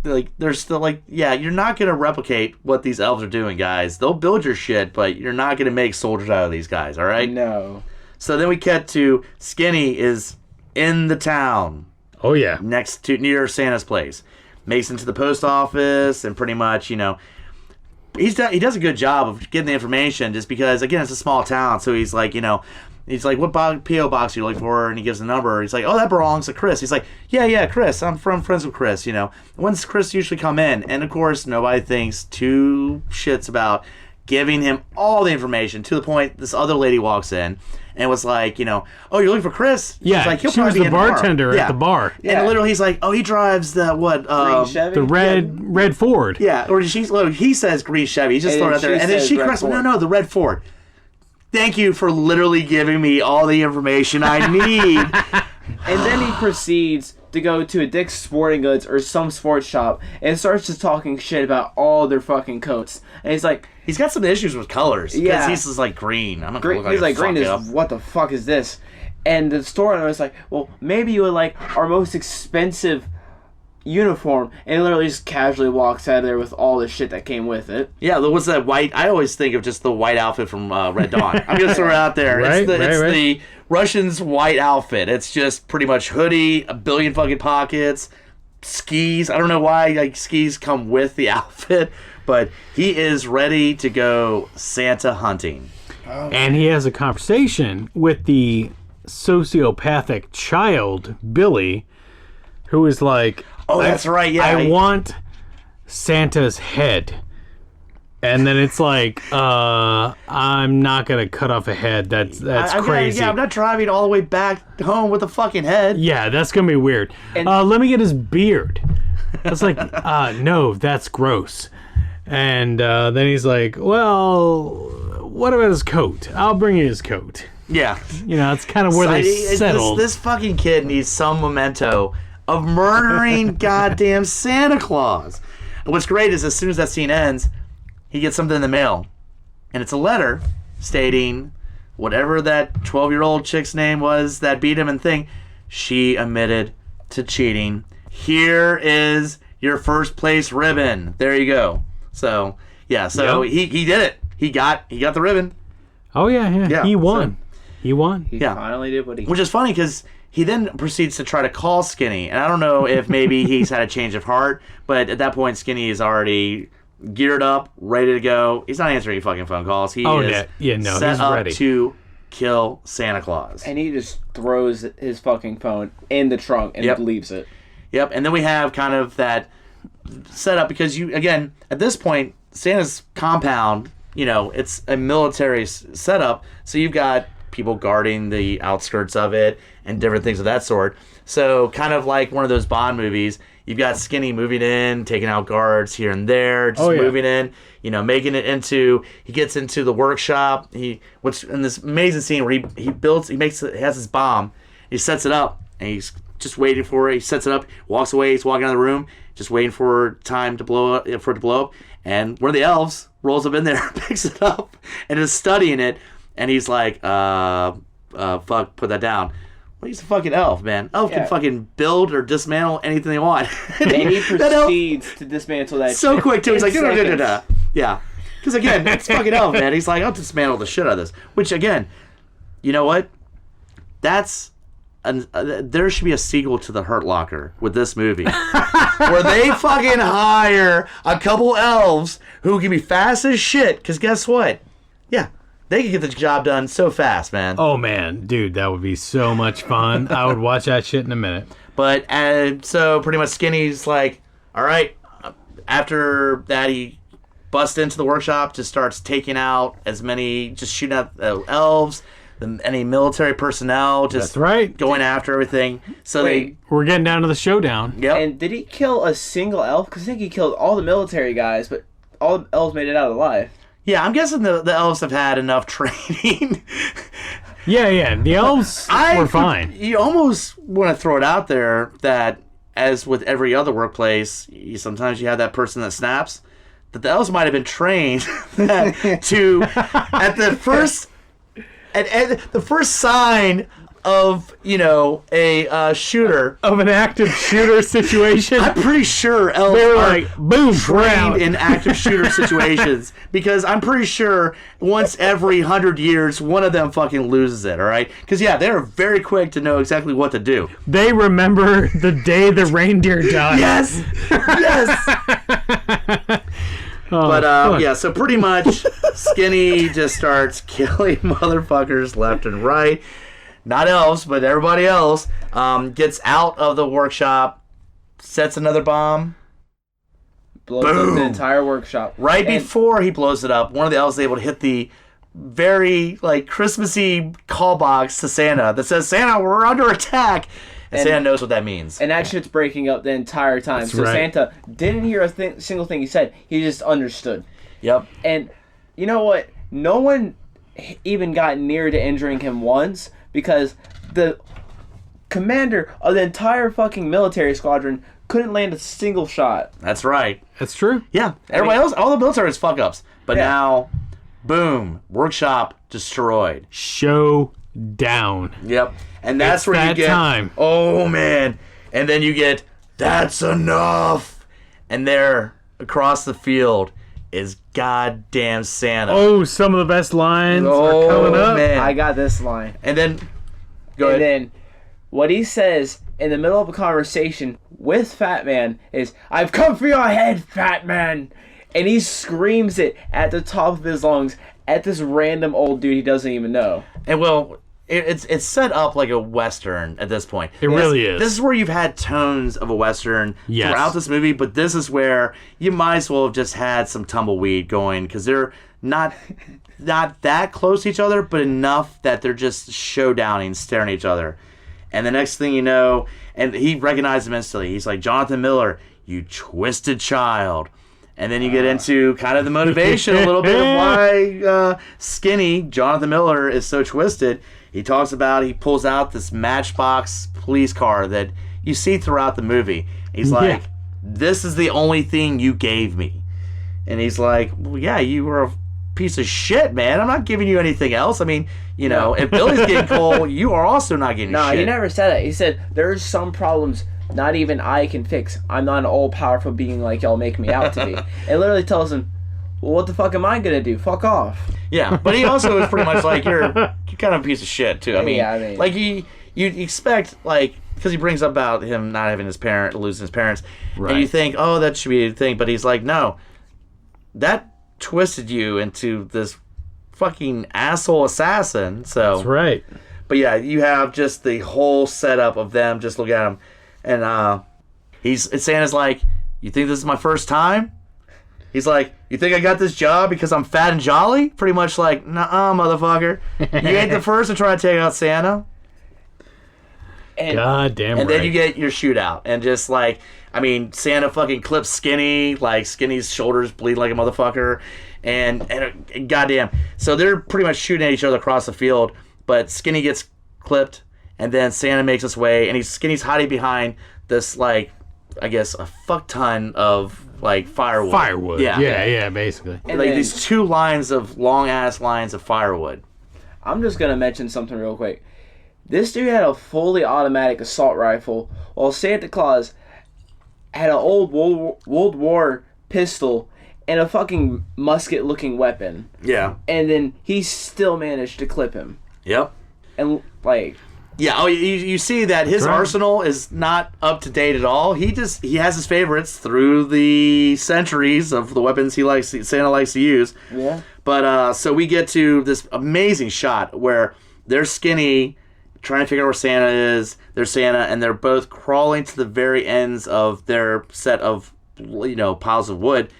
like, there's still, like, you're not going to replicate what these elves are doing, guys. They'll build your shit, but you're not going to make soldiers out of these guys, all right? No. So then we cut to Skinny is in the town. Oh, yeah. Near Santa's place. Makes it to the post office, and pretty much, he does a good job of getting the information, just because, again, it's a small town. So he's like, he's like, what P.O. box are you looking for? And he gives the number. He's like, oh, that belongs to Chris. He's like, yeah, Chris. I'm friends with Chris, When's Chris usually come in? And, of course, nobody thinks two shits about giving him all the information, to the point this other lady walks in and was like, oh, you're looking for Chris? Yeah, she's like, she was the bartender at the bar. Yeah. And literally he's like, oh, he drives the green Chevy? The red Ford. Yeah, or he says green Chevy. He's just throwing it out there. And then she corrects, no, the red Ford. Thank you for literally giving me all the information I need. And then he proceeds to go to a Dick's Sporting Goods or some sports shop and starts just talking shit about all their fucking coats. And he's like... He's got some issues with colors. Yeah. He's just like, green. I'm not green, gonna look like he's like, green is... What the fuck is this? And the store owner was like, well, maybe you would like our most expensive uniform. And he literally just casually walks out of there with all the shit that came with it. Yeah, what's that white... I always think of just the white outfit from Red Dawn. I'm going to throw it out there. Right, it's the Russians' white outfit. It's just pretty much hoodie, a billion fucking pockets, skis. I don't know why skis come with the outfit, but he is ready to go Santa hunting. And he has a conversation with the sociopathic child, Billy, who is like... Oh, that's right, yeah. I want Santa's head. And then it's like, I'm not going to cut off a head. That's crazy. I'm not driving all the way back home with a fucking head. Yeah, that's going to be weird. Let me get his beard. It's like, no, that's gross. And then he's like, well, what about his coat? I'll bring you his coat. Yeah. You know, it's kind of where they settled. This fucking kid needs some memento of murdering goddamn Santa Claus. And what's great is as soon as that scene ends, he gets something in the mail. And it's a letter stating whatever that 12-year-old chick's name was that beat him and thing, she admitted to cheating. Here is your first place ribbon. There you go. So, yeah, so he did it. He got the ribbon. Oh, yeah. He won. He won. He finally did what he... Which is funny because he then proceeds to try to call Skinny. And I don't know if maybe he's had a change of heart, but at that point, Skinny is already geared up, ready to go. He's not answering any fucking phone calls. He is set he's up ready to kill Santa Claus. And he just throws his fucking phone in the trunk and leaves it. Yep, and then we have kind of that setup because again, at this point, Santa's compound, it's a military setup, so you've got people guarding the outskirts of it and different things of that sort. So kind of like one of those Bond movies, you've got Skinny moving in, taking out guards here and there, just moving in, making it into, he gets into the workshop, which in this amazing scene where he has his bomb, he sets it up, and he's just waiting for it, he sets it up, walks away, he's walking out of the room, just waiting for time to blow up, and one of the elves rolls up in there, picks it up, and is studying it, and he's like, fuck, put that down. Well, he's a fucking elf, man. Elf can fucking build or dismantle anything they want. And he proceeds to dismantle that so shit quick, too. He's like, no. Yeah. Because, again, it's fucking elf, man. He's like, I'll dismantle the shit out of this. Which, again, you know what? There should be a sequel to The Hurt Locker with this movie. Where they fucking hire a couple elves who can be fast as shit. Because guess what? Yeah. They can get the job done so fast, man. Oh, man. Dude, that would be so much fun. I would watch that shit in a minute. But, so pretty much Skinny's like, all right. After that, he busts into the workshop, just starts taking out just shooting at elves, any military personnel, just going after everything. So we're getting down to the showdown. Yep. And did he kill a single elf? Because I think he killed all the military guys, but all the elves made it out alive. Yeah, I'm guessing the elves have had enough training. Yeah. The elves were fine. You almost want to throw it out there that, as with every other workplace, sometimes you have that person that snaps. That the elves might have been trained at the first sign of a shooter, of an active shooter situation. I'm pretty sure elves they were are like, boom, trained in active shooter situations, because I'm pretty sure once every 100 years one of them fucking loses it. All right, because they're very quick to know exactly what to do. They remember the day the reindeer died. Yes. So pretty much Skinny just starts killing motherfuckers left and right. Not elves, but everybody else. Gets out of the workshop, sets another bomb. Blows up the entire workshop. Before he blows it up, one of the elves is able to hit the very Christmassy call box to Santa that says, Santa, we're under attack. And Santa knows what that means. And that shit's breaking up the entire time. That's so right. Santa didn't hear a single thing he said. He just understood. Yep. And you know what? No one even got near to injuring him once, because the commander of the entire fucking military squadron couldn't land a single shot. That's right. That's true. Yeah. Everybody else, all the military is fuck ups. But now, boom, workshop destroyed. Showdown. Yep. And that's where you get time. Oh man. And then you get, that's enough. And there across the field is goddamn Santa. Oh, some of the best lines are coming up. Man. I got this line. And then go ahead. And then what he says in the middle of a conversation with Fatman is, I've come for your head, Fatman. And he screams it at the top of his lungs at this random old dude he doesn't even know. And it's set up like a Western at this point. It really is. This is where you've had tones of a Western throughout this movie, but this is where you might as well have just had some tumbleweed going, because they're not that close to each other, but enough that they're just showdowning, staring at each other. And the next thing you know, and he recognized him instantly. He's like, Jonathan Miller, you twisted child. And then you get into kind of the motivation a little bit of why Skinny, Jonathan Miller, is so twisted. He pulls out this Matchbox police car that you see throughout the movie. He's like, this is the only thing you gave me. And he's like, well, yeah, you were a piece of shit, man. I'm not giving you anything else. I mean, if Billy's getting coal, you are also not getting shit. No, he never said it. He said, there's some problems not even I can fix. I'm not an all-powerful being like y'all make me out to be. It literally tells him, well, what the fuck am I gonna do? Fuck off. Yeah, but he also is pretty much like, you're kind of a piece of shit, too. I mean, like, you expect, like, because he brings up about him not having losing his parents, and you think, oh, that should be a thing, but he's like, no, that twisted you into this fucking asshole assassin, so... That's right. But yeah, you have just the whole setup of them, just look at him. And Santa's like, you think this is my first time? He's like, you think I got this job because I'm fat and jolly? Pretty much like, nuh-uh, motherfucker. You ain't the first to try to take out Santa. God damn right. And then you get your shootout. And just like, I mean, Santa fucking clips Skinny. Like, Skinny's shoulders bleed like a motherfucker. And goddamn. So they're pretty much shooting at each other across the field. But Skinny gets clipped. And then Santa makes his way, and Skinny's hiding behind this, like, I guess, a fuck ton of, like, firewood. Firewood. Yeah, basically. And like, these two long-ass lines of firewood. I'm just going to mention something real quick. This dude had a fully automatic assault rifle, while Santa Claus had an old World War pistol and a fucking musket-looking weapon. Yeah. And then he still managed to clip him. Yep. And, like... Yeah, you see that his arsenal is not up to date at all. He has his favorites through the centuries of the weapons Santa likes to use. Yeah. But so we get to this amazing shot where they're Skinny trying to figure out where Santa is. They're Santa, and they're both crawling to the very ends of their set of piles of wood.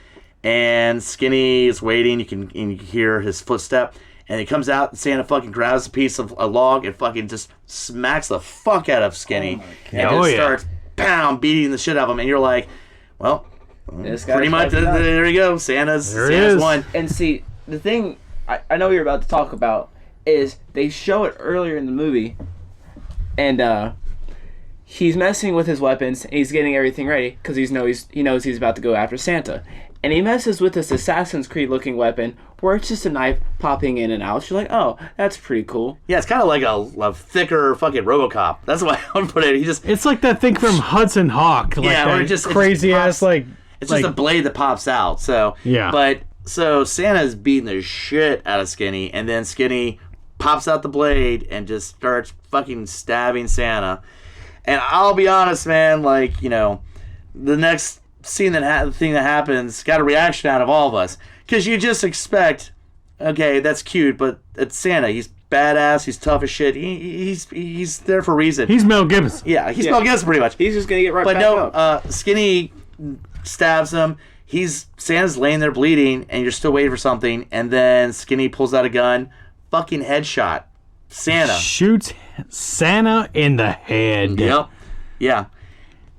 And Skinny is waiting. You can hear his footstep. And he comes out, and Santa fucking grabs a piece of a log and fucking just smacks the fuck out of Skinny. And just starts, beating the shit out of him. And you're like, well, pretty much, there you go. Santa's won. And see, the thing I know you're about to talk about is they show it earlier in the movie. And he's messing with his weapons, and he's getting everything ready because he knows he's about to go after Santa. And he messes with this Assassin's Creed looking weapon where it's just a knife popping in and out. You're like, oh, that's pretty cool. Yeah, it's kind of like a thicker fucking RoboCop. That's why I would put it. It's like that thing from Hudson Hawk. Like yeah, or just crazy ass like. It's just a blade that pops out. So yeah. But so Santa's beating the shit out of Skinny, and then Skinny pops out the blade and just starts fucking stabbing Santa. And I'll be honest, man. Like the next thing that happens got a reaction out of all of us, because you just expect, okay, that's cute, but it's Santa. He's badass. He's tough as shit. He's there for a reason. He's Mel Gibson. Yeah, he's Mel Gibson pretty much. He's just gonna get right back up. But no, Skinny stabs him. Santa's laying there bleeding, and you're still waiting for something, and then Skinny pulls out a gun, fucking headshot Santa. Shoots Santa in the head. Yep. Yeah.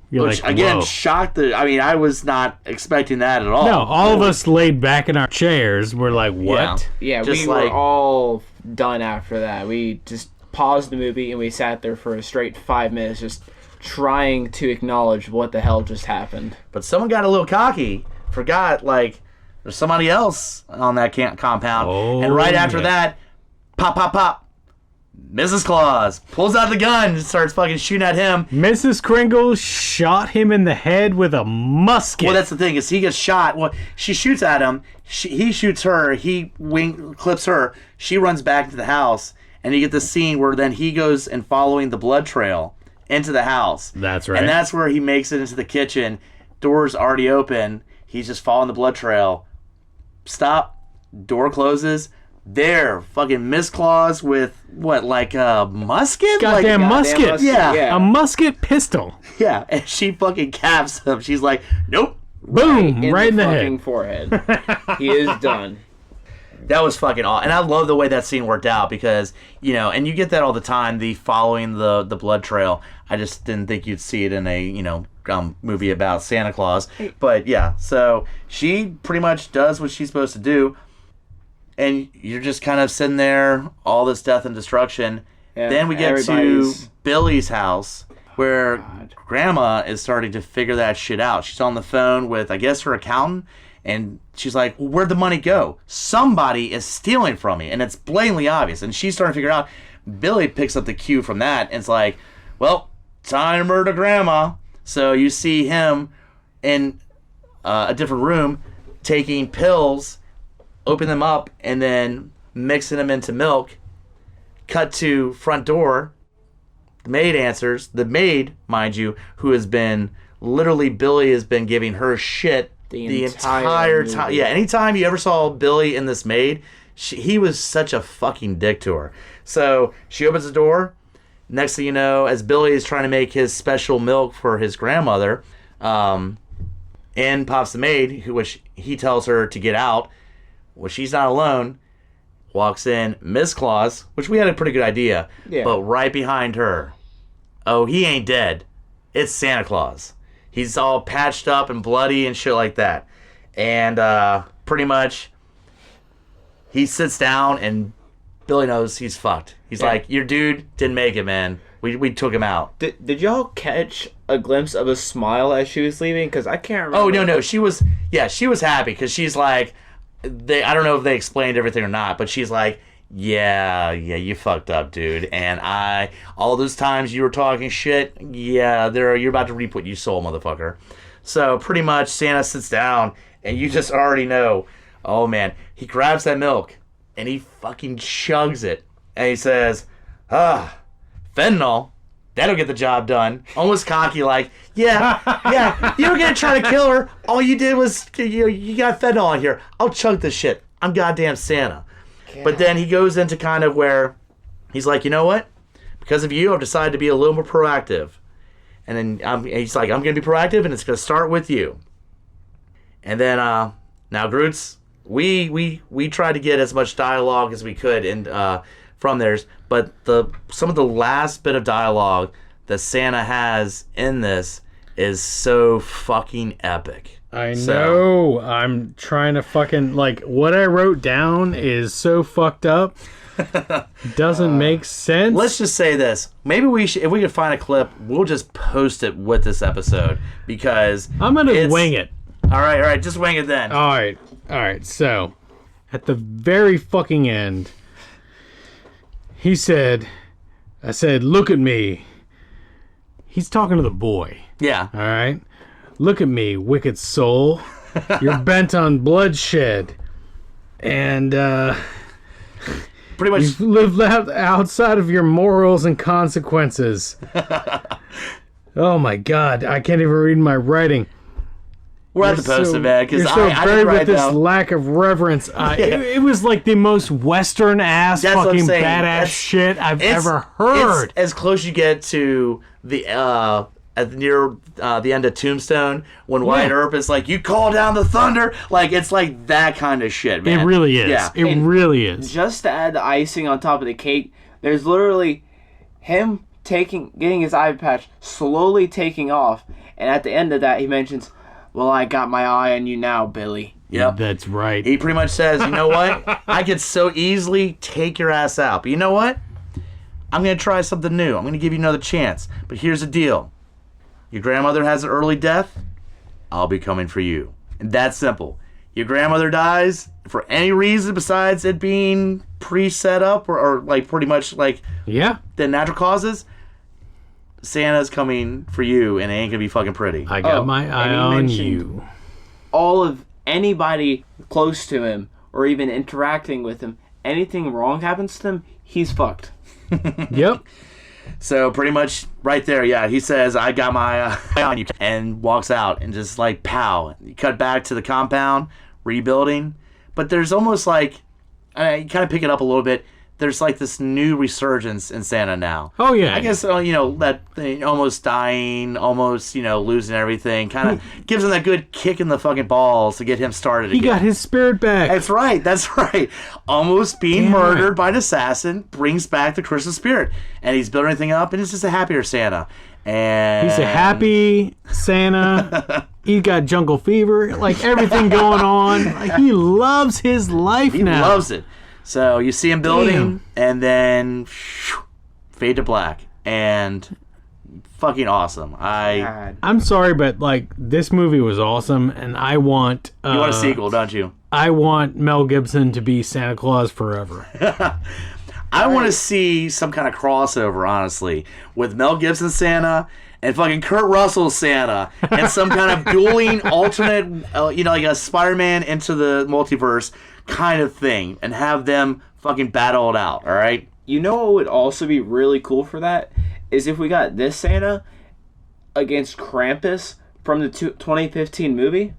Which, like, again, shocked. I was not expecting that at all. No, all of us laid back in our chairs. We're like, what? Yeah, we were all done after that. We just paused the movie and we sat there for a straight 5 minutes just trying to acknowledge what the hell just happened. But someone got a little cocky, forgot, like, there's somebody else on that compound. Oh, and right after that, pop, pop, pop. Mrs. Claus pulls out the gun and starts fucking shooting at him. Mrs. Kringle shot him in the head with a musket. Well, that's the thing, is he gets shot. Well, she shoots at him. He shoots her. He clips her. She runs back to the house. And you get this scene where then he goes and following the blood trail into the house. That's right. And that's where he makes it into the kitchen. Door's already open. He's just following the blood trail. Stop. Door closes. There, fucking Miss Claus with what, like a musket? Goddamn musket. Yeah. A musket pistol. Yeah, and she fucking caps him. She's like, nope. Boom, right in the fucking head. Forehead. He is done. That was fucking awesome. And I love the way that scene worked out because, and you get that all the time, the following the blood trail. I just didn't think you'd see it in a, movie about Santa Claus. But yeah, so she pretty much does what she's supposed to do. And you're just kind of sitting there, all this death and destruction. Yeah, then we get to Billy's house where Grandma is starting to figure that shit out. She's on the phone with, I guess, her accountant. And she's like, well, where'd the money go? Somebody is stealing from me. And it's blatantly obvious. And she's starting to figure out. Billy picks up the cue from that. And it's like, well, time to murder Grandma. So you see him in a different room taking pills, open them up, and then mixing them into milk. Cut to front door. The maid answers. The maid, mind you, who has been, literally Billy has been giving her shit the entire time. Yeah, anytime you ever saw Billy in this maid, he was such a fucking dick to her. So she opens the door. Next thing you know, as Billy is trying to make his special milk for his grandmother, in pops the maid, which he tells her to get out. Well, she's not alone. Walks in Miss Claus, which we had a pretty good idea. Yeah. But right behind her, oh, he ain't dead. It's Santa Claus. He's all patched up and bloody and shit like that. And pretty much, he sits down and Billy knows he's fucked. He's like, your dude didn't make it, man. We took him out. Did y'all catch a glimpse of a smile as she was leaving? Because I can't remember. Oh, no. She was happy because she's like, I don't know if they explained everything or not, but she's like, yeah, you fucked up, dude. And all those times you were talking shit, you're about to reap what you sow, motherfucker. So pretty much Santa sits down and you just already know, oh man, he grabs that milk and he fucking chugs it. And he says, fentanyl, that'll get the job done. Almost cocky like, yeah, you were gonna try to kill her. All you did was, you got fentanyl in here. I'll chug this shit. I'm goddamn Santa. But then he goes into kind of where he's like, you know what? Because of you, I've decided to be a little more proactive. And then he's like, I'm going to be proactive, and it's going to start with you. And then now, Grutz, we tried to get as much dialogue as we could from theirs, but some of the last bit of dialogue that Santa has in this is so fucking epic. I know. I'm trying to fucking, what I wrote down is so fucked up. Doesn't make sense. Let's just say this. Maybe if we could find a clip, we'll just post it with this episode because I'm going to wing it. All right. Just wing it then. All right. So, at the very fucking end, I said, look at me. He's talking to the boy. Yeah. All right. Look at me, wicked soul. You're bent on bloodshed. And, pretty much you've lived outside of your morals and consequences. Oh my God, I can't even read my writing. We're at the post it, man, because I buried with this lack of reverence. It was like the most Western-ass fucking badass shit I've ever heard. It's as close you get to the near the end of Tombstone when Wyatt Earp is like, you call down the thunder. It's like that kind of shit, man. It really is. Yeah. It really is. Just to add the icing on top of the cake, there's literally him getting his eye patch, slowly taking off, and at the end of that he mentions, well, I got my eye on you now, Billy. Yep. That's right. He pretty much says, you know what? I could so easily take your ass out. But you know what? I'm going to try something new. I'm going to give you another chance. But here's the deal. Your grandmother has an early death, I'll be coming for you. And that's simple. Your grandmother dies for any reason besides it being pre-set up or pretty much the natural causes, Santa's coming for you and it ain't going to be fucking pretty. I got my eye on you. All of anybody close to him or even interacting with him, anything wrong happens to them, he's fucked. Yep. So pretty much right there, he says, I got my eye on you, and walks out and just pow. You cut back to the compound, rebuilding. But there's almost you kind of pick it up a little bit. there's like this new resurgence in Santa now. Oh yeah. I guess that thing, almost dying, almost losing everything, kind of gives him that good kick in the fucking balls to get him started He again. got his spirit back. That's right. Almost being murdered by an assassin brings back the Christmas spirit, and he's building everything up, and it's just a happier Santa. And He's a happy Santa. He's got jungle fever, like everything going on. Like he loves his life he now. loves it. So you see him building, and then fade to black, and fucking awesome. I'm sorry, but like this movie was awesome, and I want You want a sequel, don't you? I want Mel Gibson to be Santa Claus forever. I want to see some kind of crossover, honestly, with Mel Gibson Santa and fucking Kurt Russell Santa, and some kind of dueling alternate, like a Spider-Man into the multiverse kind of thing, and have them fucking battle it out. All right. You know what would also be really cool for that is if we got this Santa against Krampus from the 2015 movie.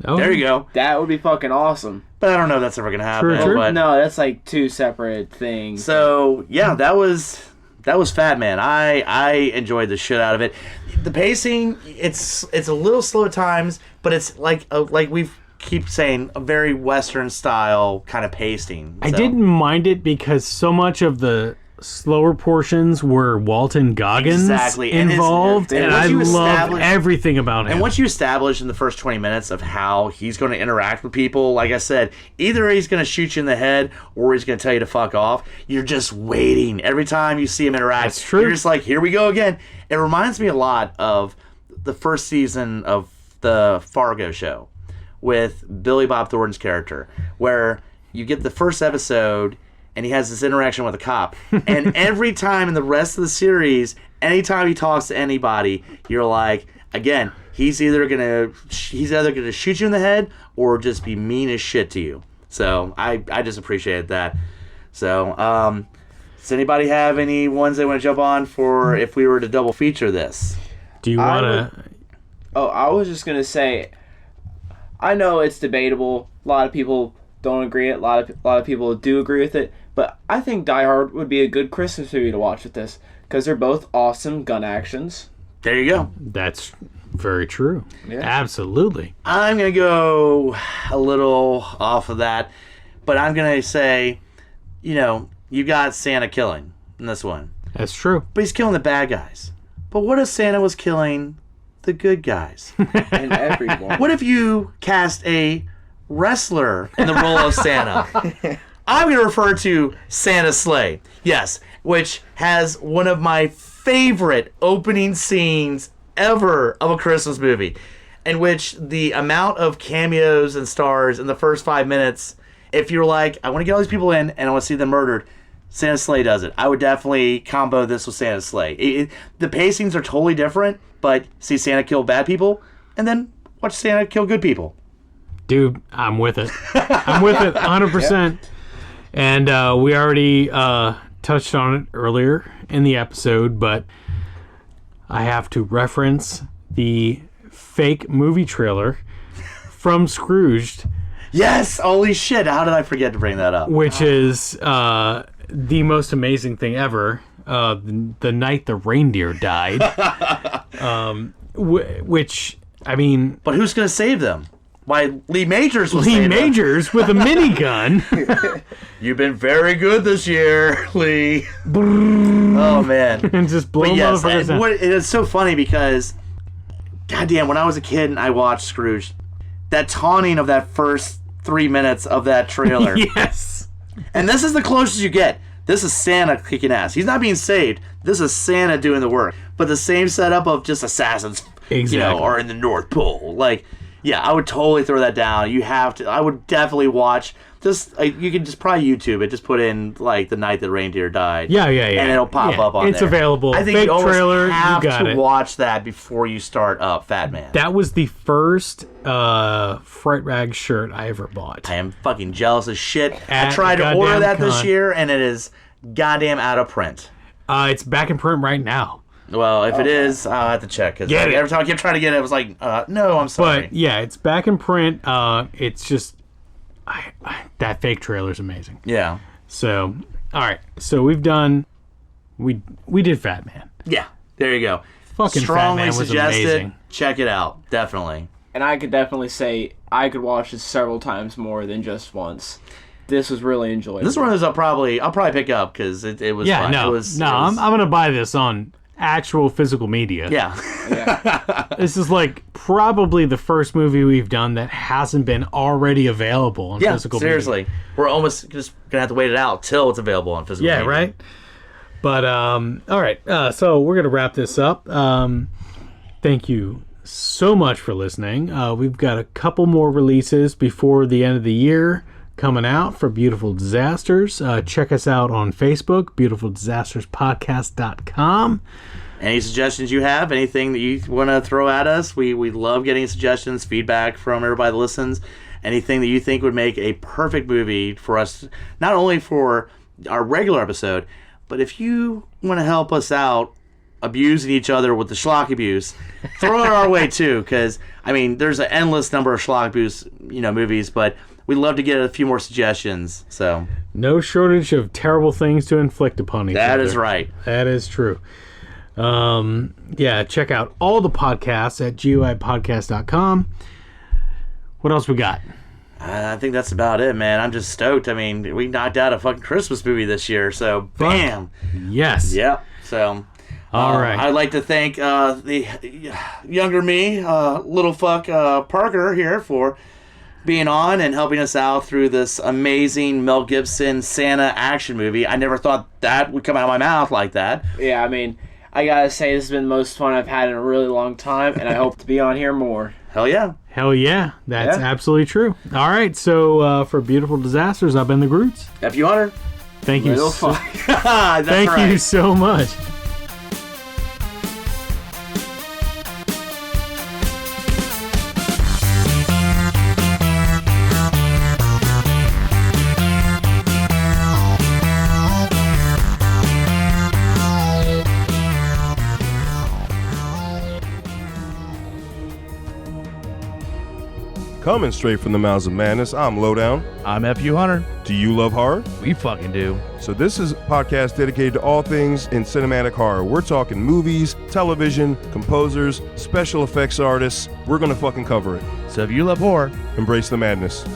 Oh, There you go. That would be fucking awesome. But I don't know if that's ever gonna happen. True. But No, that's like two separate things. So yeah, that was Fatman. I enjoyed the shit out of it. The pacing, it's a little slow at times, but it's like we've keep saying a very Western style kind of pacing. I didn't mind it because so much of the slower portions were Walton Goggins Exactly. And involved, and and once I you love establish- everything about him. And once you establish in the first 20 minutes of how he's going to interact with people, like I said, either he's going to shoot you in the head or he's going to tell you to fuck off. You're just waiting. Every time you see him interact, That's true. You're just like, here we go again. It reminds me a lot of the first season of the Fargo show with Billy Bob Thornton's character, where you get the first episode and he has this interaction with a cop. And every time in the rest of the series, anytime he talks to anybody, you're like, again, he's either gonna shoot you in the head or just be mean as shit to you. So I just appreciated that. So does anybody have any ones they want to jump on for if we were to double feature this? Do you want to? Oh, I was just gonna say, I know it's debatable. A lot of people don't agree. A lot of people do agree with it. But I think Die Hard would be a good Christmas movie to watch with this because they're both awesome gun actions. There you go. That's very true. Yeah. Absolutely. I'm going to go a little off of that, but I'm going to say, you got Santa killing in this one. That's true. But he's killing the bad guys. But what if Santa was killing the good guys? And everyone. What if you cast a wrestler in the role of Santa? I'm going to refer to Santa's Sleigh. Yes, which has one of my favorite opening scenes ever of a Christmas movie, in which the amount of cameos and stars in the first 5 minutes, if you're like, I want to get all these people in and I want to see them murdered, Santa's Sleigh does it. I would definitely combo this with Santa's Sleigh. The pacings are totally different, but see Santa kill bad people, and then watch Santa kill good people. Dude, I'm with it. I'm with it 100%. And we already touched on it earlier in the episode, but I have to reference the fake movie trailer from Scrooged. Yes! Holy shit, how did I forget to bring that up? Which is the most amazing thing ever. The night the reindeer died. Which, I mean... But who's going to save them? Why, Lee Majors was Lee Majors with a minigun. You've been very good this year, Lee. Oh, man. And just blow But yes, motherfuckers out. it's so funny because, goddamn, when I was a kid and I watched Scrooge, that taunting of that first 3 minutes of that trailer. Yes. And this is the closest you get. This is Santa kicking ass. He's not being saved. This is Santa doing the work. But the same setup of just assassins, Exactly. are in the North Pole. Like, yeah, I would totally throw that down. You have to. I would definitely watch. Just you can just probably YouTube it. Just put in like the night the reindeer died. Yeah. And it'll pop up on It's there. available. I think Fake you almost trailer, have you got to it. watch that before you start up Fatman. That was the first Fright Rag shirt I ever bought. I am fucking jealous as shit. I At tried to order goddamn that this con. year, and it is goddamn out of print. It's back in print right now. Well, if it is, I'll have to check. Because Get it. every time I kept trying to get it, I was like, no, I'm sorry. But yeah, it's back in print. It's just that fake trailer's amazing. Yeah. So All right, so we did Fatman. Yeah, there you go. Fucking Strongly Fatman was suggested. amazing. Check it out, definitely. And I could definitely say I could watch this several times more than just once. This was really enjoyable. This is one of those I'll probably pick up because it was fun. I'm gonna buy this on actual physical media. Yeah. This is like probably the first movie we've done that hasn't been already available on physical seriously. media. We're almost just gonna have to wait it out till it's available on physical media. Yeah, right. But all right, so we're gonna wrap this up. Thank you so much for listening. We've got a couple more releases before the end of the year coming out for Beautiful Disasters. Check us out on Facebook, beautifuldisasterspodcast.com. Any suggestions you have, anything that you want to throw at us, we love getting suggestions, feedback from everybody that listens. Anything that you think would make a perfect movie for us, not only for our regular episode, but if you want to help us out abusing each other with the schlock abuse, throw it our way too, because I mean there's an endless number of schlock abuse movies, but we'd love to get a few more suggestions. So no shortage of terrible things to inflict upon each other. That is right. That is true. Check out all the podcasts at GUIPodcast.com. What else we got? I think that's about it, man. I'm just stoked. I mean, we knocked out a fucking Christmas movie this year, so bam. Yes. Yep. So all right. I'd like to thank the younger me, little fuck Parker here for being on and helping us out through this amazing Mel Gibson Santa action movie. I never thought that would come out of my mouth like that. Yeah, I mean, I gotta say this has been the most fun I've had in a really long time, and I hope to be on here more. Hell yeah. Hell yeah. That's absolutely true. All right, so for Beautiful Disasters, I've been the Grutz. F.U. Hunter. Thank you. Thank you so much. Coming straight from the mouths of madness, I'm Lowdown. I'm F.U. Hunter. Do you love horror? We fucking do. So this is a podcast dedicated to all things in cinematic horror. We're talking movies, television, composers, special effects artists. We're gonna fucking cover it. So if you love horror, embrace the madness.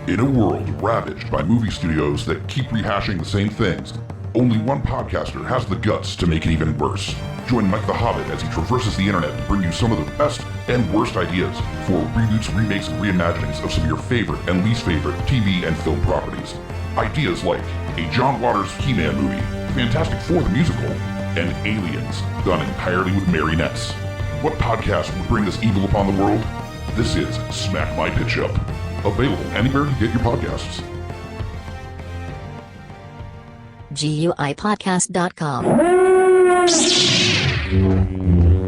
In a world ravaged by movie studios that keep rehashing the same things, only one podcaster has the guts to make it even worse. Join Mike the Hobbit as he traverses the internet to bring you some of the best and worst ideas for reboots, remakes, and reimaginings of some of your favorite and least favorite TV and film properties. Ideas like a John Waters He-Man movie, Fantastic Four the musical, and Aliens, done entirely with marionettes. What podcast would bring this evil upon the world? This is Smack My Pitch Up. Available anywhere you get your podcasts. GUIPodcast.com